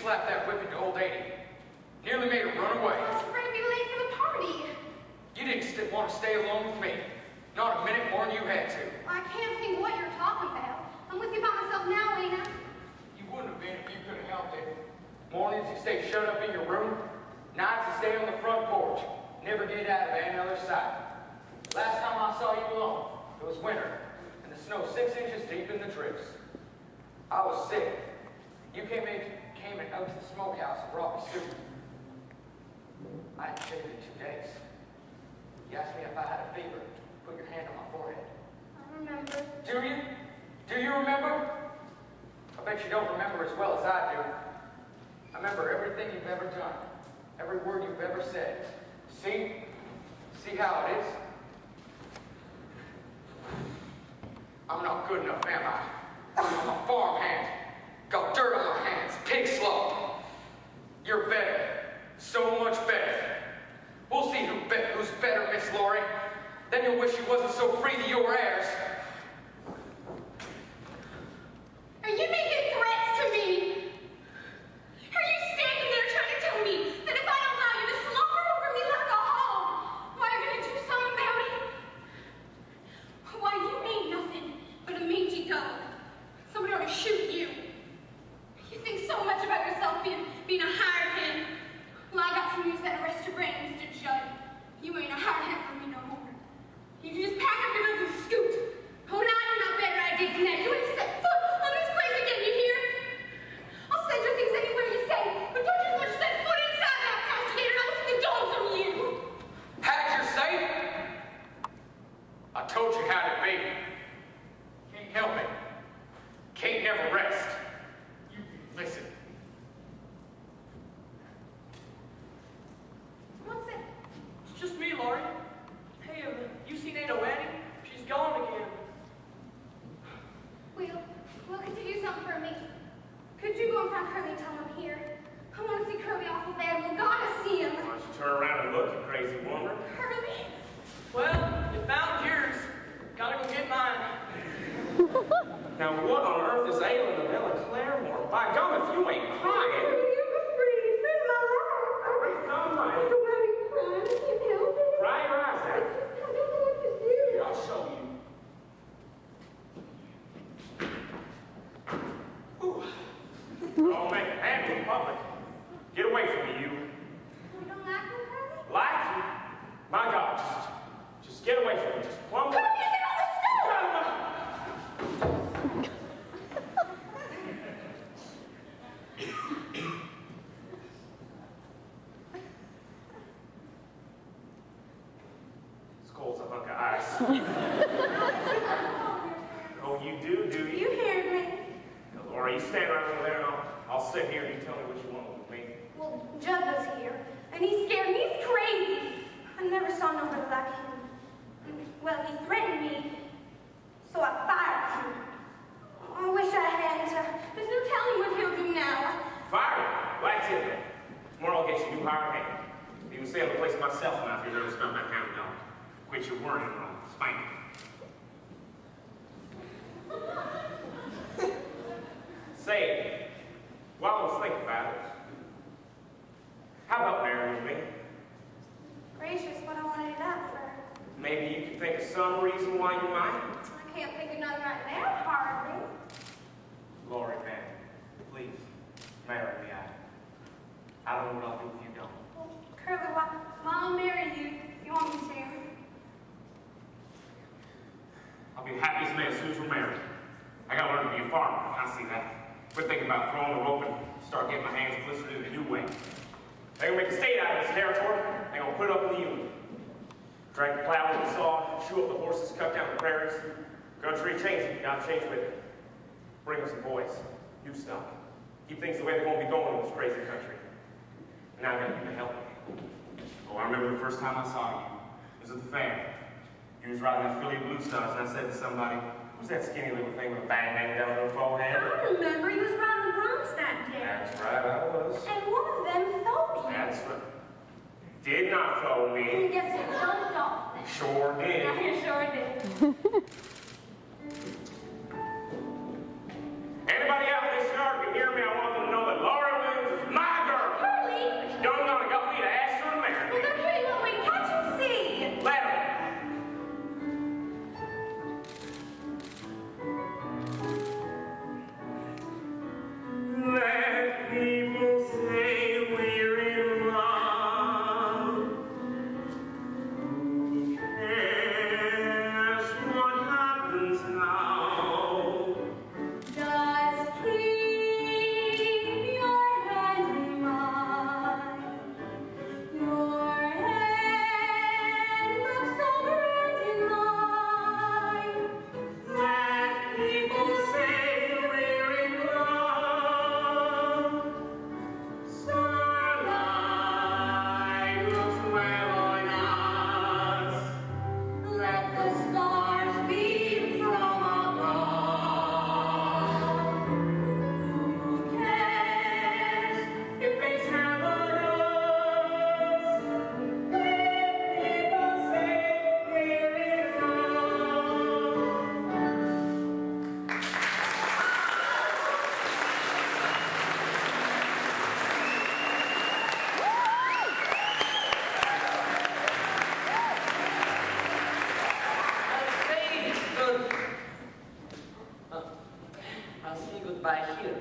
slapped that whip into old 80. Nearly made her run away. I was afraid to be late for the party. You didn't want to stay alone with me. Not a minute more than you had to. Well, I can't think what you're talking about. I'm with you by myself now, Lena. You wouldn't have been if you could have helped it. Mornings you stay shut up in your room. Nights you stay on the front porch. Never get out of Aunt Eller's sight. Last time I saw you alone, it was winter, and the snow 6 inches deep in the drifts. I was sick. You came up to the smokehouse and brought me soup. I hadn't shaved in 2 days. You asked me if I had a fever. Put your hand on my forehead. I remember. Do you? Do you remember? I bet you don't remember as well as I do. I remember everything you've ever done. Every word you've ever said. See? See how it is? I'm not good enough, am I? I'm a farmhand. Got dirt on my hands. Pig slop. You're better. So much better. We'll see who's better, Miss Laurie. Then you'll wish you wasn't so free to your heirs. Are you making threats to me? Are you standing there trying to tell me that if I don't allow you to slumber over me like a hog, why you're going to do something about it? Why, you ain't nothing but a mangy dog. Somebody ought to shoot you. You think so much about yourself being a hired hand. Well, I got some news that arrest your brand, Mr. Judd. You ain't a hired hand for me no more. You can just pack up your guns and scoot. Oh, now you're not better idea than that. You ain't set foot on this place again, you hear? I'll send you things anywhere you say, but don't you let set foot inside that castigator, and I'll see the dogs on you. Had your say? I told you how to be. Can't help it. Can't never rest. You listen. What's it? It's just me, Laurie. Hey, you seen Ada Wanny? She's gone again. Will, could you do something for me? Could you go and find Curly and tell him I'm here? I want to see Curly awful bad. We gotta see him. Why don't you turn around and look, you crazy woman? Curly? Well, you found yours. Gotta go get mine. Now what on earth is ailing the Bella Claremore? By God, if you ain't crying. You're free. Free my life. Come on. Don't let me cry. I can't help it. Cry your eyes out. I don't know what to do. Here, I'll show you. Ooh. Don't make it happen in public. Get away from me, you. You don't like me, Curly? Like you? My God, just get away from me. Just plumb. Curly, you get on the stove! It's cold as a hunk of ice. Oh, you do you? You heard me. Now, Laura, you stand right over there and I'll sit here and you tell me what you want with me. Well, Judd was here, and he scared me. He's crazy. I never saw nobody like him. Well, he threatened me, so I fired him. I wish I hadn't. There's no telling what he'll do now. Fire him. Well, that's it then. Tomorrow I'll get you a new hired hand. You can stay on the place myself and out here never smell that hound dog. Quit your worrying on spank. Say, while I was thinking about it, how about marrying me? Gracious, what I wanted it up for. Maybe you could think of some reason why you might. I can't think of none right now, hardly. Lori, man, please, marry me. I don't know what I'll do if you don't. Well, Curly, why I'll marry you if you want me to. I'll be the happiest man as soon as we're married. I gotta learn to be a farmer. I see that. Quit thinking about throwing the rope and start getting my hands blistered in a new way. They're gonna make a state out of this territory. They're gonna put it up in the union. Drag the plow with the saw, shoe up the horses, cut down the prairies. Country changing, you gotta change with it. Bring us some boys. Do stuff. Keep things the way they're gonna be going in this crazy country. And now I gotta you to help me. Oh, I remember the first time I saw you. It was at the fair. You was riding that filly Blue Stars, and I said to somebody, who's that skinny little thing with a bang hanging down her forehead? I remember you was riding the Bronx that day. That's right, I was. And one of them throw you. That's right. Did not throw me. I guess it jumped off. Sure did. I sure did. Anybody out in this yard can hear me, I want them to know that Laura Williams is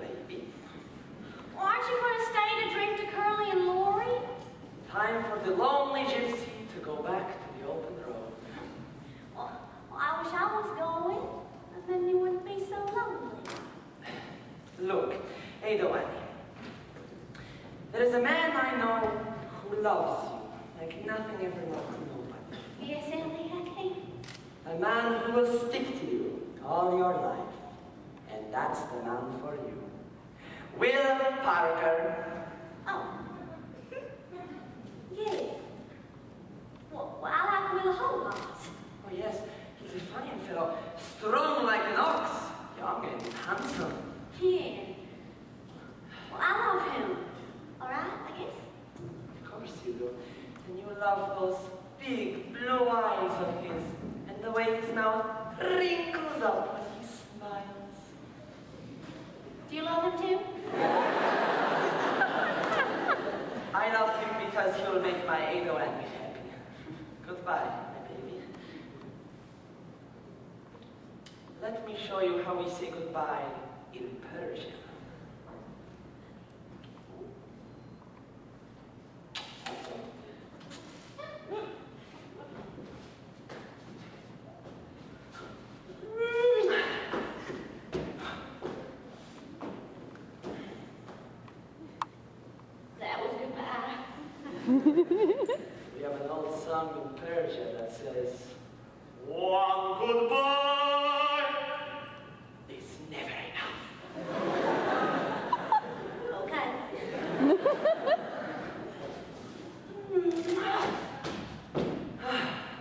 baby. Well, aren't you going to stay to drink to Curly and Lori? Time for the lonely gypsy to go back to the open road. Well, I wish I was going, and then you wouldn't be so lonely. Look, Ado Annie. There is a man I know who loves you like nothing ever loved nobody. Yes, Ellie, A man who will stick to you all your life. And that's the man for you. Will Parker. Oh. Yeah. Well, I like Will a whole lot. Oh yes, he's a fine fellow, strong like an ox, young and handsome. Yeah. Well, I love him. All right, I guess. Of course you do. And you love those big blue eyes of his, and the way his mouth wrinkles up when he smiles. Do you love him too? I love him because he'll make my Ado Annie happy. Goodbye, my baby. Let me show you how we say goodbye in Persian. That was goodbye. We have an old song in Persia that says, one goodbye is never enough. Okay.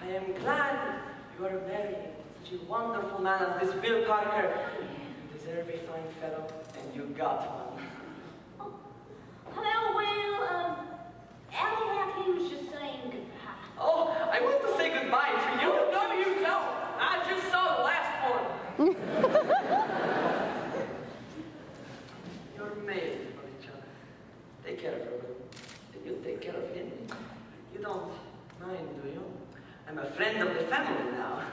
I am glad you are marrying such a wonderful man as this Will Parker. You deserve a fine fellow, and you got one. Hello, Will. Ellie was just saying goodbye. Oh, I want to say goodbye to you. No, you don't. I just saw the last one. You're made for each other. Take care of her, Will. And you take care of him. You don't mind, do you? I'm a friend of the family now.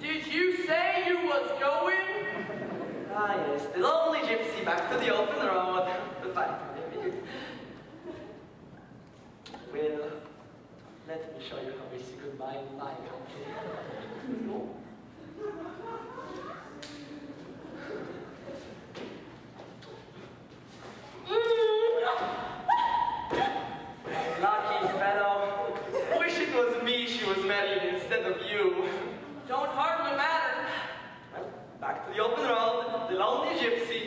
Did you say you was going? Ah, yes, the lonely gypsy back to the open road. Goodbye, baby. Will, let me show you how we say goodbye in my country. Lucky fellow. Wish it was me she was marrying instead of you. Don't hardly matter. Well, back to the open road, the lonely gypsy.